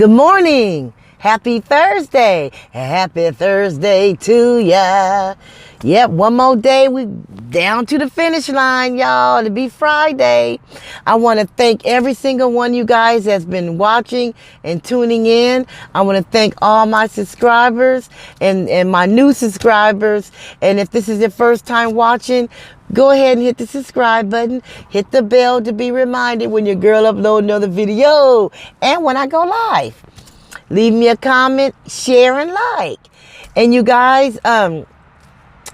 Good morning. Happy Thursday. Happy Thursday to ya. Yep, one more day. We down to the finish line, y'all. It'll be Friday. I want to thank every single one of you guys that's been watching and tuning in. I want to thank all my subscribers and my new subscribers. And if this is your first time watching, go ahead and hit the subscribe button. Hit the bell to be reminded when your girl upload another video and when I go live. Leave me a comment, share, and like. And you guys, I'm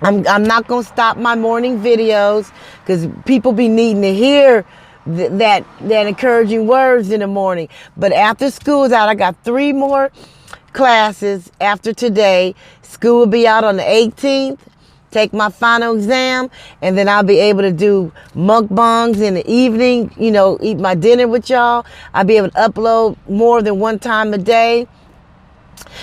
not gonna stop my morning videos because people be needing to hear that encouraging words in the morning. But after school's out, I got 3 more classes after today. School will be out on the 18th. Take my final exam, and then I'll be able to do mukbangs in the evening, you know, eat my dinner with y'all. I'll be able to upload more than one time a day.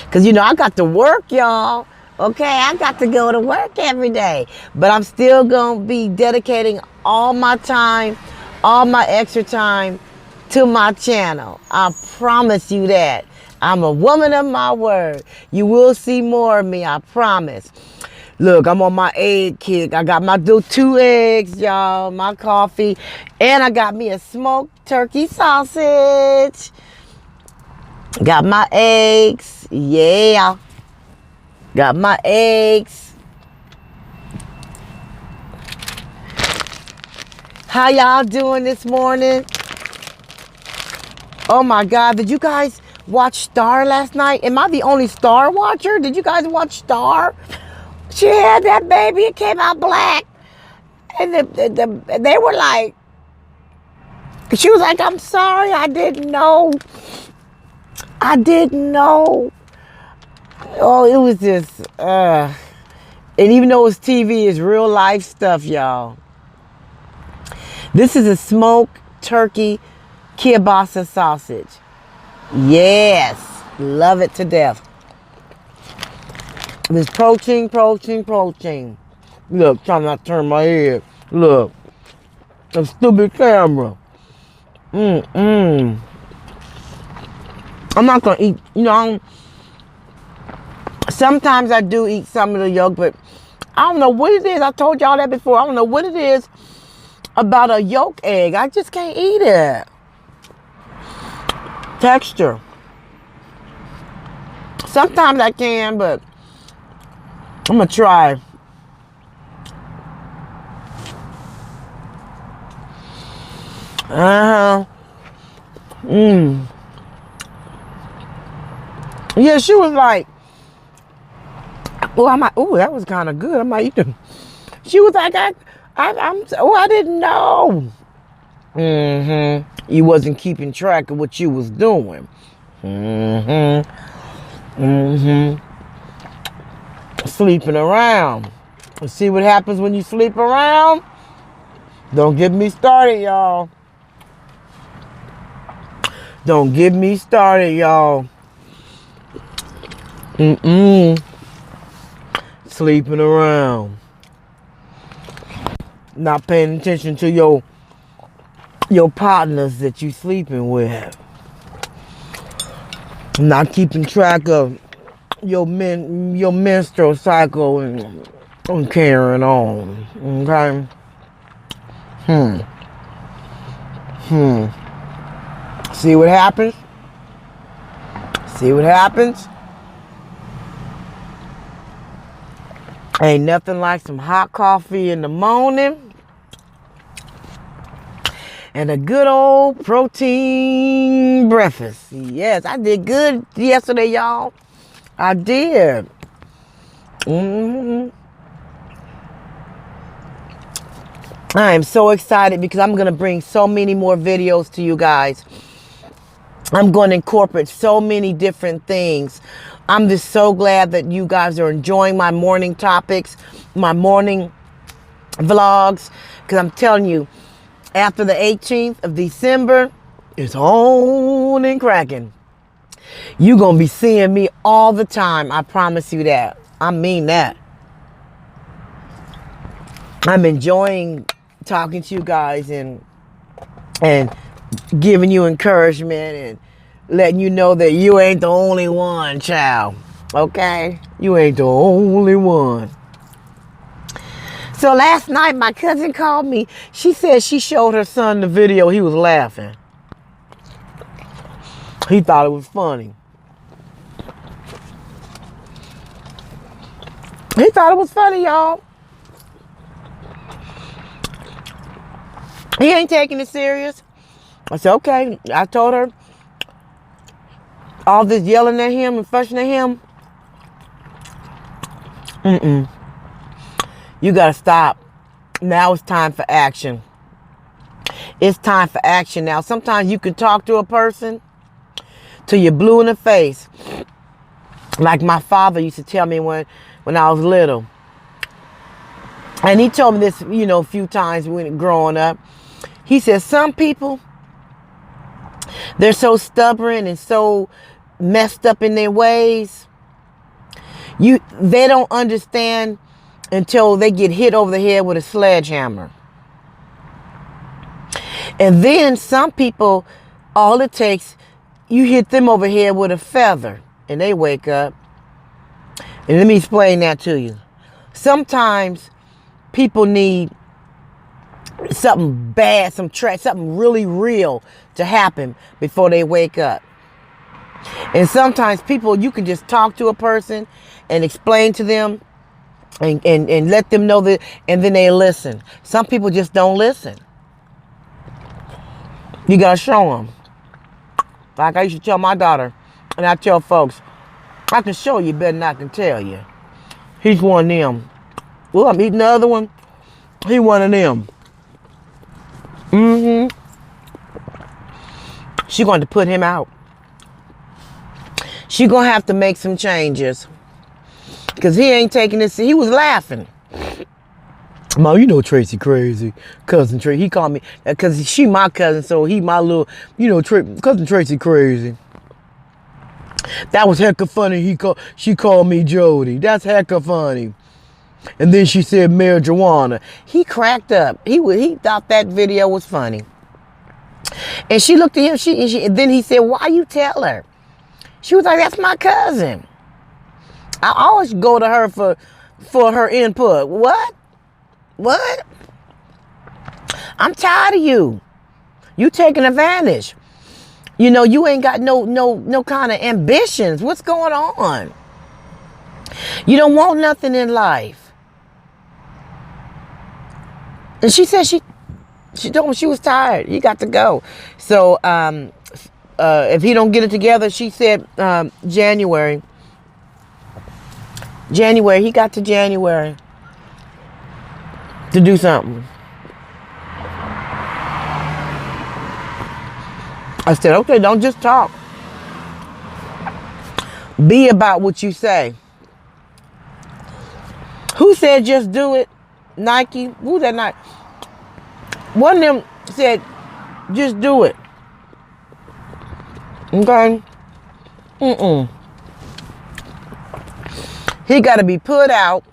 Because, you know, I got to work, y'all. Okay, I got to go to work every day. But I'm still going to be dedicating all my time, all my extra time to my channel. I promise you that. I'm a woman of my word. You will see more of me, I promise. Look, I'm on my egg kick. I got my 2 eggs, y'all, my coffee, and I got me a smoked turkey sausage. Got my eggs, yeah. Got my eggs. How y'all doing this morning? Oh my God, did you guys watch Star last night? Am I the only Star watcher? Did you guys watch Star? She had that baby, it came out black. And they were like, she was like, I'm sorry, I didn't know. I didn't know. Oh, it was just, and even though it's TV, it's real life stuff, y'all. This is a smoked turkey kielbasa sausage. Yes, love it to death. There's protein. Look, trying not to turn my head. Look, a stupid camera. I'm not gonna eat, you know, sometimes I do eat some of the yolk, but I don't know what it is. I told y'all that before. I don't know what it is about a yolk egg. I just can't eat it. Texture. Sometimes I can, but I'm gonna try. Yeah, she was like, oh, that was kind of good. I might eat them. She was like, I didn't know. You wasn't keeping track of what you was doing. Sleeping around. See what happens when you sleep around? Don't get me started, y'all. Don't get me started, y'all. Sleeping around. Not paying attention to your partners that you sleeping with. Not keeping track of your menstrual cycle and carrying on. Okay? See what happens? See what happens? Ain't nothing like some hot coffee in the morning and a good old protein breakfast. Yes, I did good yesterday, y'all. I did. I am so excited because I'm going to bring so many more videos to you guys. I'm going to incorporate so many different things. I'm just so glad that you guys are enjoying my morning topics, my morning vlogs, because I'm telling you, after the 18th of December, it's on and cracking. You're going to be seeing me all the time. I promise you that. I mean that. I'm enjoying talking to you guys and giving you encouragement and letting you know that you ain't the only one, child. Okay? You ain't the only one. So last night, my cousin called me. She said she showed her son the video. He was laughing. He thought it was funny. He thought it was funny, y'all. He ain't taking it serious. I said, okay. I told her all this yelling at him and fussing at him. You got to stop. Now it's time for action. It's time for action now. Sometimes you can talk to a person till you're blue in the face. Like my father used to tell me when I was little. And he told me this, a few times when growing up. He said, some people, they're so stubborn and so messed up in their ways. They don't understand until they get hit over the head with a sledgehammer. And then some people, all it takes, you hit them over here with a feather and they wake up. And let me explain that to you. Sometimes people need something bad, something really real to happen before they wake up. And sometimes people, you can just talk to a person and explain to them and let them know that, and then they listen. Some people just don't listen. You got to show them. Like I used to tell my daughter, and I tell folks, I can show you better than I can tell you. He's one of them. Well, I'm eating the other one. He one of them. She's going to put him out. She's going to have to make some changes. Because he ain't taking this. He was laughing. Mom, you know Tracy crazy. Cousin Tracy. He called me. Because she my cousin. So he my little, cousin Tracy crazy. That was hecka funny. She called me Jody. That's hecka funny. And then she said marijuana. He cracked up. He thought that video was funny. And she looked at him. And then he said, why you tell her? She was like, that's my cousin. I always go to her for her input. What? I'm tired of you. You taking advantage. You ain't got no kind of ambitions. What's going on? You don't want nothing in life. And she said she told me she was tired. He got to go. So if he don't get it together, she said January. He got to January to do something. I said, okay, don't just talk. Be about what you say. Who said just do it? Nike? Who that Nike? One of them said, just do it. Okay? He got to be put out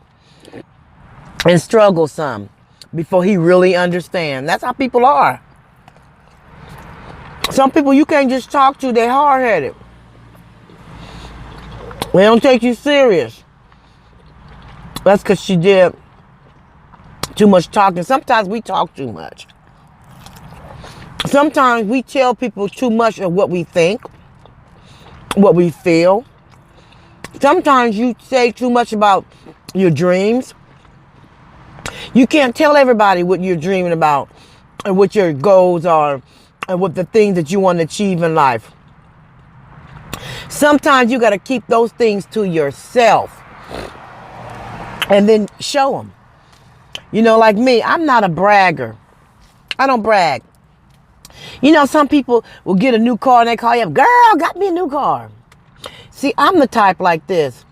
and struggle some before he really understands. That's how people are. Some people you can't just talk to, they're hard-headed. They don't take you serious. That's because she did too much talking. Sometimes we talk too much. Sometimes we tell people too much of what we think, what we feel. Sometimes you say too much about your dreams. You can't tell everybody what you're dreaming about and what your goals are and what the things that you want to achieve in life. Sometimes you got to keep those things to yourself and then show them. Like me, I'm not a bragger. I don't brag. Some people will get a new car and they call you up, girl, got me a new car. See, I'm the type like this.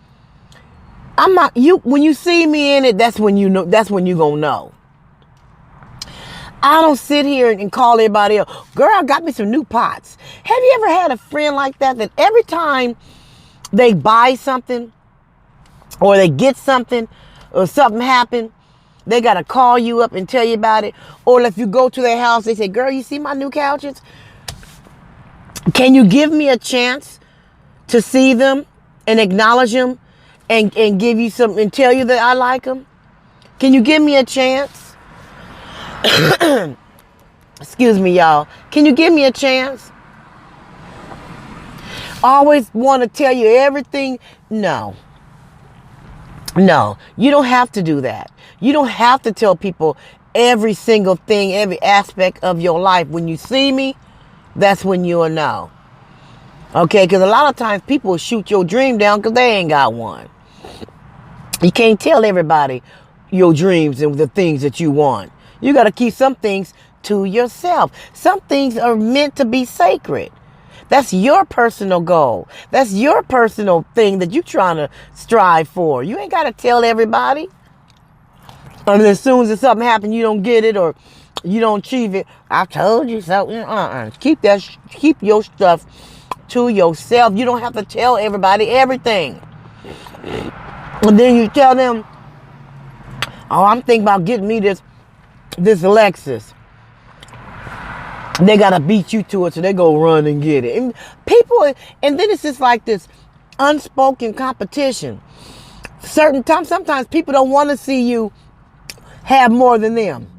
I'm not when you see me in it, that's when you know, that's when you gonna know. I don't sit here and call everybody else, girl, got me some new pots. Have you ever had a friend like that every time they buy something or they get something or something happen, they got to call you up and tell you about it? Or if you go to their house, they say, girl, you see my new couches? Can you give me a chance to see them and acknowledge them and give you some and tell you that I like them? Can you give me a chance? Excuse me, y'all. Can you give me a chance? Always want to tell you everything. No, you don't have to do that. You don't have to tell people every single thing, every aspect of your life. When you see me, that's when you'll know. Okay, because a lot of times people shoot your dream down because they ain't got one. You can't tell everybody your dreams and the things that you want. You got to keep some things to yourself. Some things are meant to be sacred. That's your personal goal. That's your personal thing that you're trying to strive for. You ain't got to tell everybody. And as soon as something happens, you don't get it or you don't achieve it. I told you so. Keep your stuff to yourself. You don't have to tell everybody everything. And then you tell them, oh, I'm thinking about getting me this Lexus. They got to beat you to it, so they go run and get it. And then it's just like this unspoken competition. Sometimes people don't want to see you have more than them.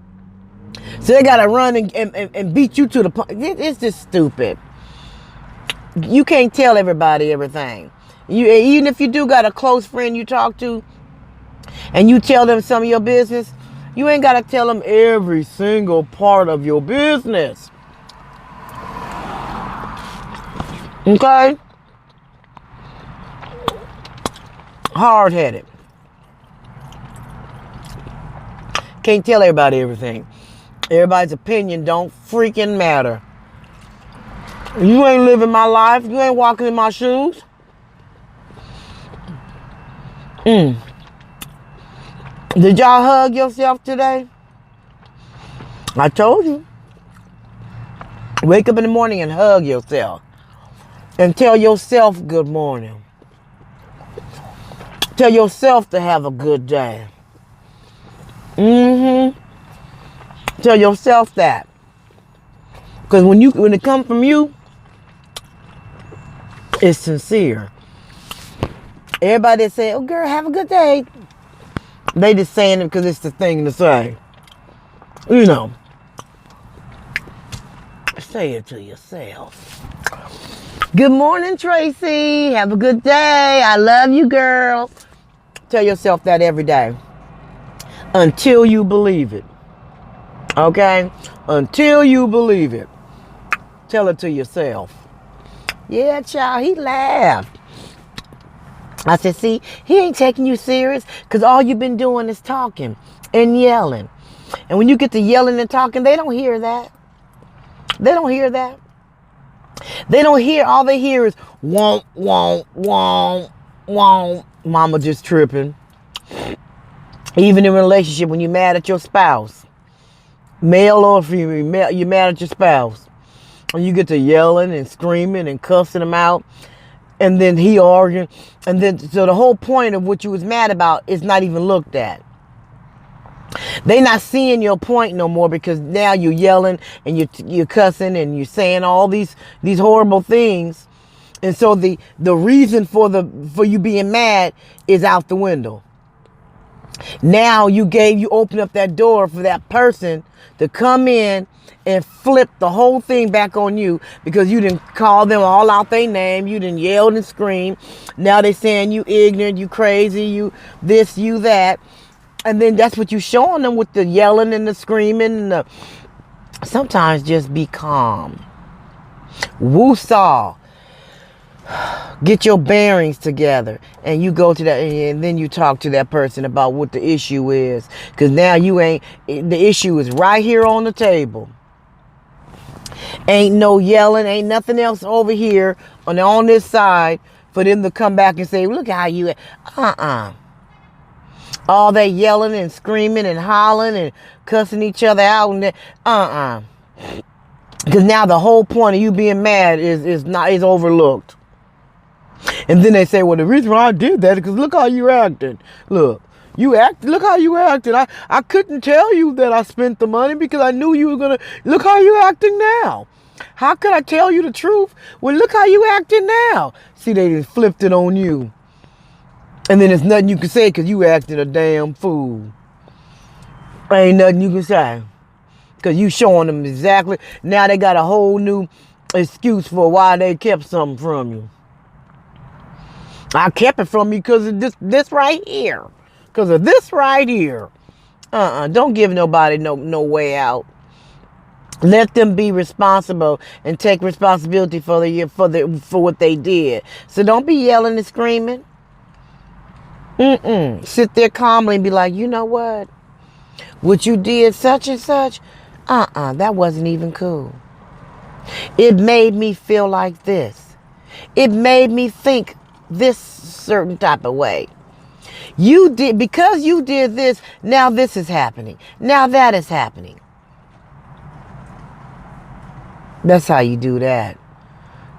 So they got to run and beat you to the point. It's just stupid. You can't tell everybody everything. Even if you do got a close friend you talk to and you tell them some of your business, you ain't got to tell them every single part of your business. Okay? Hard-headed. Can't tell everybody everything. Everybody's opinion don't freaking matter. You ain't living my life. You ain't walking in my shoes. Did y'all hug yourself today? I told you. Wake up in the morning and hug yourself. And tell yourself good morning. Tell yourself to have a good day. Tell yourself that. Because when it comes from you, it's sincere. Everybody that say, oh girl, have a good day. They just saying it because it's the thing to say. You know. Say it to yourself. Good morning, Tracy. Have a good day. I love you, girl. Tell yourself that every day. Until you believe it. Okay? Until you believe it. Tell it to yourself. Yeah, child, he laughed. I said, see, he ain't taking you serious because all you've been doing is talking and yelling. And when you get to yelling and talking, they don't hear that. They don't hear that. They don't hear, all they hear is womp, womp, womp, womp. Mama just tripping. Even in a relationship, when you're mad at your spouse, male or female, you're mad at your spouse. And you get to yelling and screaming and cussing him out. And then he arguing. And then, so the whole point of what you was mad about is not even looked at. They not seeing your point no more because now you're yelling and you're cussing and you're saying all these horrible things. And so the reason for you being mad is out the window. Now you opened up that door for that person to come in and flip the whole thing back on you because you didn't call them all out their name. You didn't yell and scream. Now they saying you ignorant, you crazy, you this, you that. And then that's what you showing them with the yelling and the screaming. And sometimes just be calm. Woo-saw. Get your bearings together. And you go to that, and then you talk to that person about what the issue is. Because now the issue is right here on the table. Ain't no yelling, ain't nothing else over here on this side for them to come back and say, look how you, all that yelling and screaming and hollering and cussing each other out and because now the whole point of you being mad is overlooked. And then they say, well, the reason why I did that is because look how you acted. Look how you acted. I couldn't tell you that I spent the money because I knew you were gonna. Look how you acting now. How could I tell you the truth? Well, look how you acting now. See, they just flipped it on you. And then there's nothing you can say because you acting a damn fool. Ain't nothing you can say. Because you showing them exactly. Now they got a whole new excuse for why they kept something from you. I kept it from you because of this right here. Because of this right here. Don't give nobody no way out. Let them be responsible and take responsibility for what they did. So don't be yelling and screaming. Sit there calmly and be like, you know what you did, such and such, that wasn't even cool. It made me feel like this. It made me think this certain type of way. Because you did this, now this is happening. Now that is happening. That's how you do that.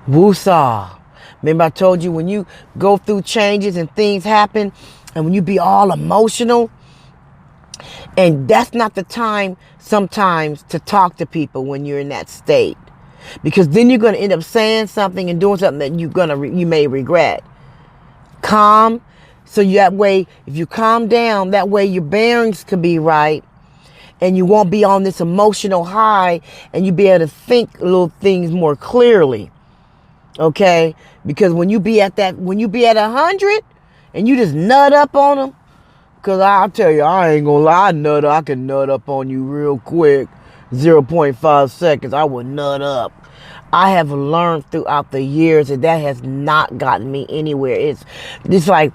Woosah. Remember I told you when you go through changes and things happen and when you be all emotional, and that's not the time sometimes to talk to people when you're in that state. Because then you're going to end up saying something and doing something that you may regret. Calm. So that way, if you calm down, that way your bearings could be right. And you won't be on this emotional high and you'll be able to think little things more clearly. Okay? Because when you be at 100 and you just nut up on them, because I'll tell you, I ain't gonna lie, I can nut up on you real quick. 0.5 seconds, I will nut up. I have learned throughout the years that has not gotten me anywhere. It's like,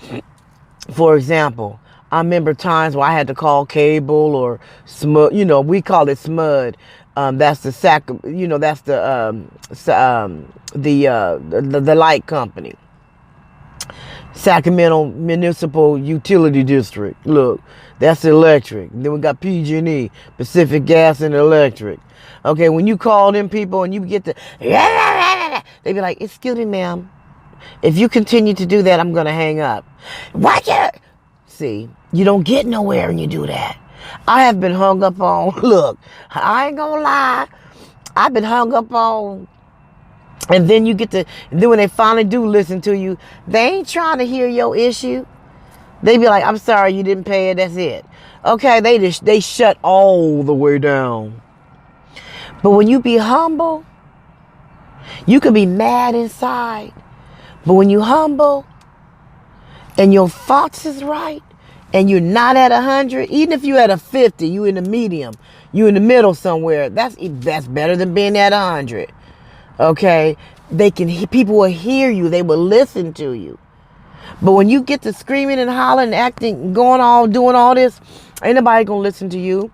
for example, I remember times where I had to call cable or SMUD, we call it SMUD. That's the light company. Sacramento Municipal Utility District. Look, that's electric. Then we got PG&E, Pacific Gas and Electric. Okay, when you call them people and you get they be like, excuse me, ma'am. If you continue to do that, I'm going to hang up. Watch it. See, you don't get nowhere when you do that. I have been hung up on, look, I ain't going to lie. I've been hung up on. And then then when they finally do listen to you, they ain't trying to hear your issue. They be like, I'm sorry, you didn't pay it, that's it. Okay, they shut all the way down. But when you be humble, you can be mad inside. But when you humble and your thoughts is right and you're not at 100, even if you at a 50, you in the medium, you in the middle somewhere, that's better than being at 100. Okay, people will hear you. They will listen to you. But when you get to screaming and hollering, acting, doing all this, ain't nobody gonna listen to you.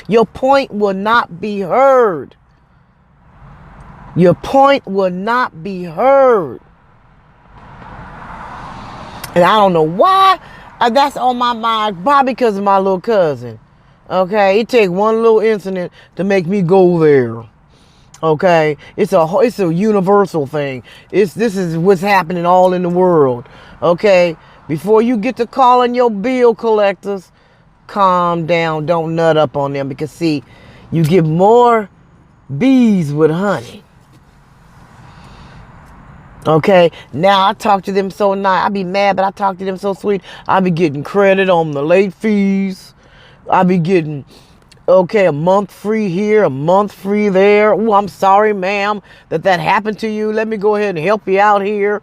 Your point will not be heard. Your point will not be heard. And I don't know why that's on my mind. Probably because of my little cousin. Okay, it takes one little incident to make me go there. Okay, it's a universal thing. This is what's happening all in the world. Okay, before you get to calling your bill collectors, calm down. Don't nut up on them because see, you get more bees with honey. Okay, now I talk to them so nice. I be mad, but I talk to them so sweet. I be getting credit on the late fees. I be getting. Okay, a month free here, a month free there. Oh, I'm sorry, ma'am, that happened to you. Let me go ahead and help you out here.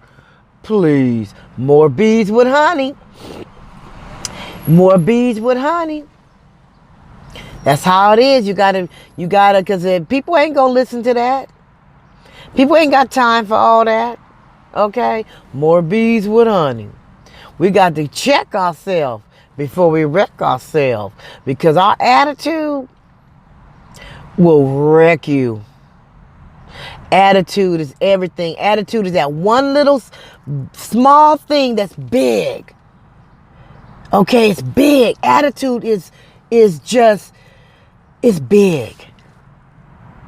Please, more bees with honey. More bees with honey. That's how it is. You gotta, because people ain't gonna listen to that. People ain't got time for all that. Okay, more bees with honey. We got to check ourselves before we wreck ourselves, because our attitude will wreck you. Attitude is everything. Attitude is that one little small thing that's big. Okay, it's big. Attitude is big.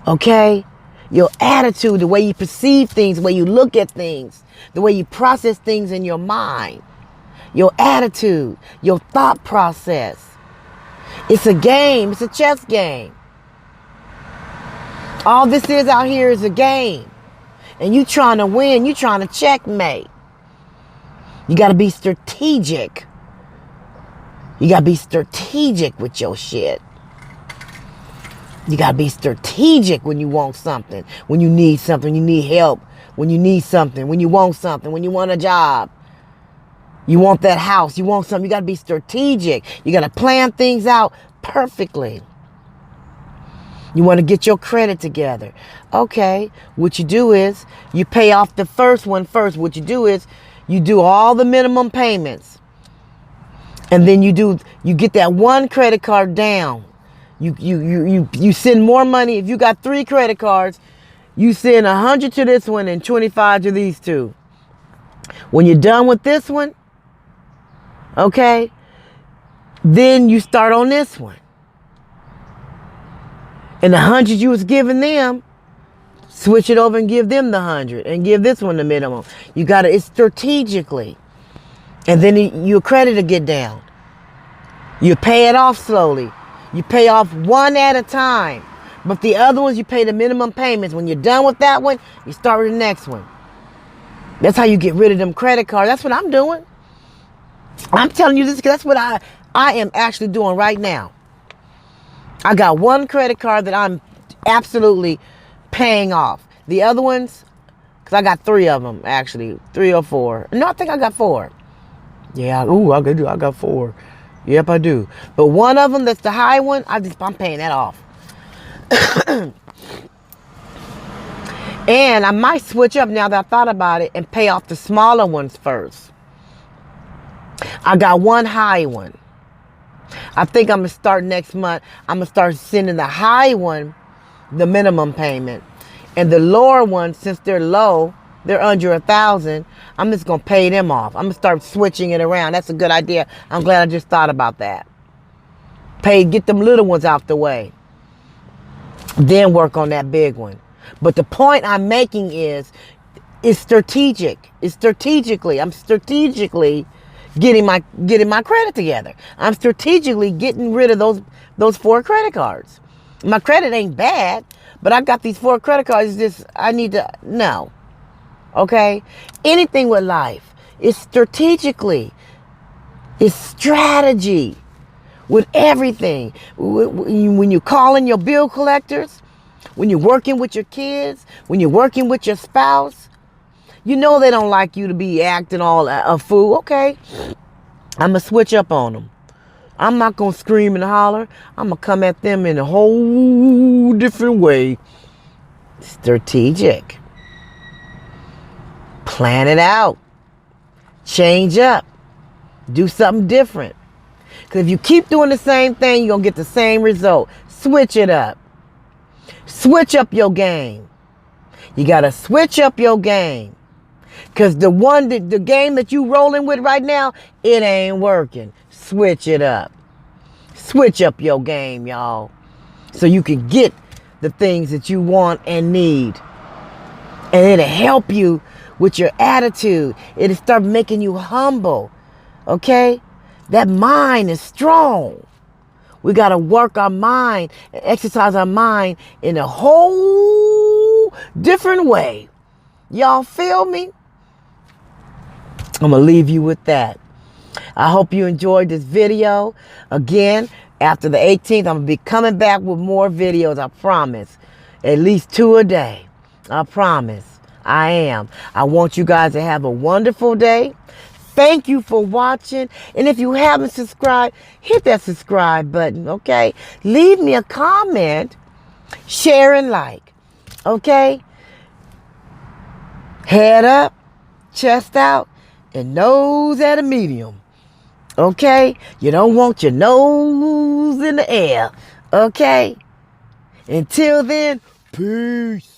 Okay? Your attitude, the way you perceive things, the way you look at things, the way you process things in your mind. Your attitude, your thought process. It's a game. It's a chess game. All this is out here is a game. And you trying to win. You trying to checkmate. You got to be strategic. You got to be strategic with your shit. You got to be strategic when you want something. When you need something. You need help. When you need something. When you want something. When you want a job. You want that house. You want something. You got to be strategic. You got to plan things out perfectly. You want to get your credit together. Okay. What you do is you pay off the first one first. What you do is you do all the minimum payments. And then you get that one credit card down. You send more money. If you got 3 credit cards, you send 100 to this one and 25 to these 2. When you're done with this one, okay, then you start on this one. And the 100 you was giving them, switch it over and give them the 100 and give this one the minimum. You got to, it's strategically. And then your credit will get down. You pay it off slowly. You pay off one at a time. But the other ones, you pay the minimum payments. When you're done with that one, you start with the next one. That's how you get rid of them credit cards. That's what I'm doing. I'm telling you this because that's what I am actually doing right now. I got one credit card that I'm absolutely paying off. The other ones, because I got 3 of them, actually. 3 or 4. No, I think I got 4. Yeah, I got 4. Yep, I do. But one of them that's the high one, I'm paying that off. And I might switch up now that I thought about it and pay off the smaller ones first. I got one high one. I think I'm going to start next month. I'm going to start sending the high one the minimum payment. And the lower ones, since they're low, they're under 1,000, I'm just going to pay them off. I'm going to start switching it around. That's a good idea. I'm glad I just thought about that. Get them little ones out the way. Then work on that big one. But the point I'm making is, it's strategic. It's strategically. I'm strategically getting my credit together. I'm strategically getting rid of those 4 credit cards. My credit ain't bad, but I got these 4 credit cards. I need to no. Okay? Anything with life is strategically. It's strategy with everything. When you're calling your bill collectors, when you're working with your kids, when you're working with your spouse, you know they don't like you to be acting all a fool. Okay, I'm going to switch up on them. I'm not going to scream and holler. I'm going to come at them in a whole different way. Strategic. Plan it out. Change up. Do something different. Because if you keep doing the same thing, you're going to get the same result. Switch it up. Switch up your game. You got to switch up your game. Because the game that you rolling with right now, it ain't working. Switch it up. Switch up your game, y'all. So you can get the things that you want and need. And it'll help you with your attitude. It'll start making you humble. Okay? That mind is strong. We got to work our mind and exercise our mind in a whole different way. Y'all feel me? I'm going to leave you with that. I hope you enjoyed this video. Again, after the 18th, I'm going to be coming back with more videos, I promise. At least 2 a day. I promise. I am. I want you guys to have a wonderful day. Thank you for watching. And if you haven't subscribed, hit that subscribe button, okay? Leave me a comment, share and like, okay? Head up, chest out, and nose at a medium, okay? You don't want your nose in the air, okay? Until then, peace.